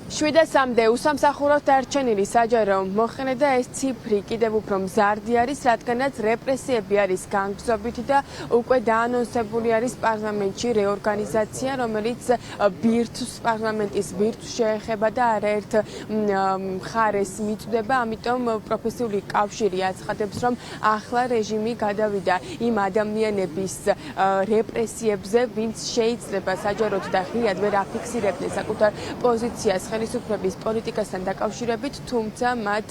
7-3-მდე უსამსახუროდ დარჩენილი საჯარო მოხელე და ეს ციფრი კიდევ უფრო მზარდი არის, რადგანაც რეპრესიები არის განგრძობითი და უკვე დაანონსებული არის პარლამენტში რეორგანიზაცია, რომელიც პარლამენტის ბირთვს შეეხება და არაერთ მხარეს მიწვდება, ამიტომ პროფესიული კავშირი აცხადებს, რომ ახლა რეჟიმი გადავიდა იმ ადამიანების რეპრესიებზე, ვინც შეიძლება საჯაროდ და ღიად ვერ აფიქსირებდნენ საკუთარ პოზიციას ხელისუფლების პოლიტიკასთან დაკავშირებით, თუმცა მათ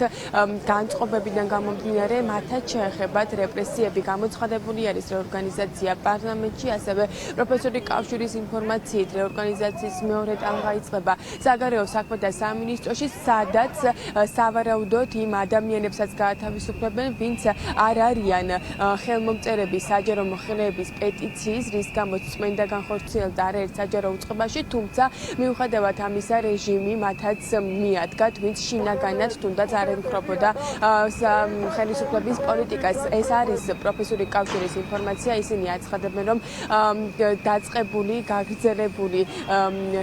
განწყობებიდან გამომდინარე მათაც შეეხებათ რეპრესიები. გამოცხადებული არის რეორგანიზაცია პარლამენტში, ასევე პროფესიული კავშირის ინფორმაციით რეორგანიზაციის მეორე ტალღა იწყება საგარეო საქმეთა სამინისტროში, სადაც სავარაუდოდ იმ ადამიანებსაც გაათავისუფლებენ, ვინც არ არიან ხელმომწერები საჯარო მოხელეების პეტიციის, რის გამოც წმენდა განხორციელდა არაერთ საჯარო უწყებაში, თუმცა მიუხედავად ამისა რეჟიმი მათაც მიადგათ, ვინც შინაგანად თუნდაც არ ემხრობოდა ხელისუფლების პოლიტიკას. ეს არის პროფესიული კავშირის ინფორმაცია, ისინი აცხადებენ, რომ დაწყებული, გაგრძელებული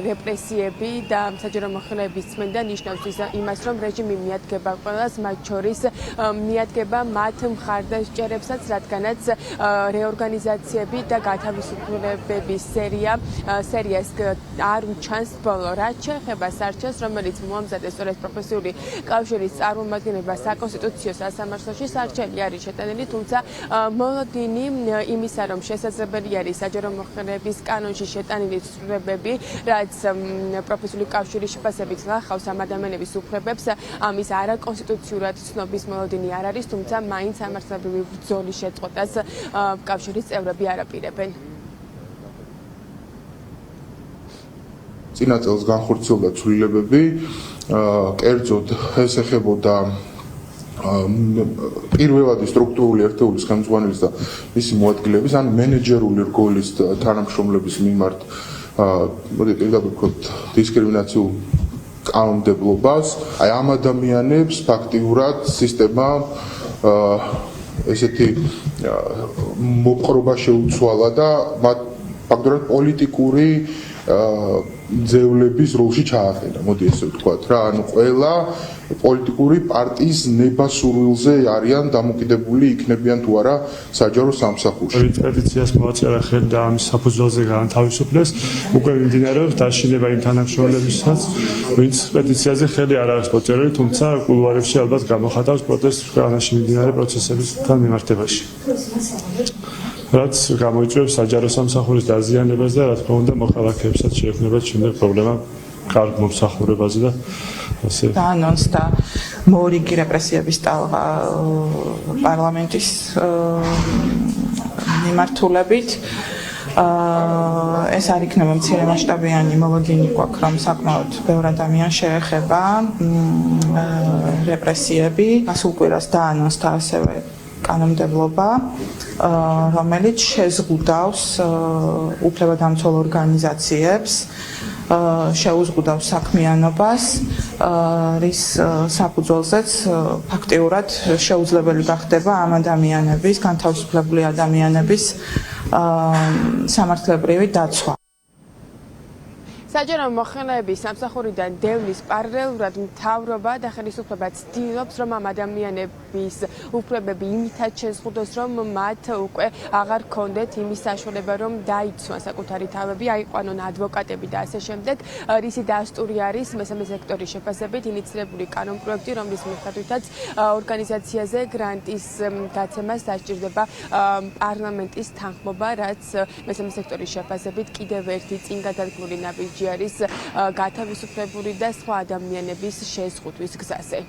რეპრესიები და საჯარო მოხელეების წმენდა ნიშნავს იმას, რომ რეჟიმი მიადგება ყველას, მათ შორის მიადგება მათ მხარდაჭერებსაც, რადგანაც რეორგანიზაციები და გათავისუფლებების სერიას არ უჩანს ბოლო. რაც შეეხება სარჩელს, რომელიც მოამზადეს სწორედ პროფესიული კავშირის წარმომადგენლება საკონსტიტუციო სასამართლოში, სარჩელი არის შეტანილი, თუმცა მოლოდინი იმისა, რომ შესაძლებელი არის საჯარო მოხელეების კანონში შეტანილი ცვლილებები, რაც პროფესიული კავშირის შეფასებით ნახავს ამ ადამიანების უფლებებს, ამის არაკონსტიტუციურად ცნობის მოლოდინი არ არის, თუმცა მაინც სამართლებრივი ბრძოლის შეწყვეტას კავშირის წევრები არ აპირებენ. წინა წელს განხორციელდა ცვლილებები, კერძოდ ეს ეხებოდა პირველადი სტრუქტურული ერთეულის ხელმძღვანელის და მისი მოადგილეების, ან მენეჯერული რგოლის თანამშრომლების მიმართ, პირდაპირ ვთქვათ, დისკრიმინაციულ კანონმდებლობას. აი ამ ადამიანებს ფაქტიურად სისტემა ესეთი მოპყრობა შეუცვალა და მათ ფაქტობრივად პოლიტიკური ძევლების როლში ჩააყენა, მოდი ესე ვთქვათ რა, ანუ ყველა პოლიტიკური პარტიის ნებასურვილზე არიან დამოკიდებული, იქნებიან თუ არა საჯარო სამსახურში. პეტიციას მოაწერა ხელი და ამის საფუძველზე გაანთავისუფლეს, უკვე მიმდინარეობს დაშინება იმ თანამშრომლებისაც, ვინც პეტიციაზე ხელი არ არის მოწერილი, თუმცა კულუარებში ალბათ გამოხატავს პროტესტს ქვეყანაში მიმდინარე პროცესებთან მიმართებაში. რაც გამოიწვევს საჯარო სამსახურის დაზიანებას და რა თქმა უნდა მოქალაქეებსაც შეექმნებათ შემდეგ პრობლემა კარგ მომსახურებაზე და ასე. დაანონსდა მორიგი რეპრესიების ტალღა პარლამენტის მიმართულებით. ეს არ იქნება მცირე მასშტაბიანი მოლოდინი გვაქვს, რომ საკმაოდ ბევრ ადამიანს შეეხება რეპრესიები. გასულ კვირას დაანონსდა ასევე კანონმდებლობა, რომელიც შეზღუდავს უფლებადამცველ ორგანიზაციებს, შეუზღუდავს საქმიანობას, რის საფუძველზეც ფაქტიურად შეუძლებელი გახდება ამ ადამიანების, განთავისუფლებული ადამიანების სამართლებრივი დაცვა. საჯარო მოხელეების სამსახურიდან დევნის პარალელურად მთავრობა და ხელისუფლება ცდილობს, რომ ამ ადამიანების უფლებები იმითაც შეზღუდოს, რომ მათ უკვე აღარ ჰქონდეთ იმის საშუალება, რომ დაიცვან საკუთარი თავები, აიყვანონ ადვოკატები და ასე შემდეგ. რისი დასტური არის მესამე სექტორის შეფასებით ინიციირებული კანონპროექტი, რომლის მიხედვითაც ორგანიზაციაზე გრანტის გაცემას დასჭირდება პარლამენტის თანხმობა, რაც მესამე სექტორის შეფასებით კიდევ ერთი წინ გადადგმული ნაბიჯი არის გათავისუფლებული და სხვა ადამიანების შეზღუდვის გზაზე.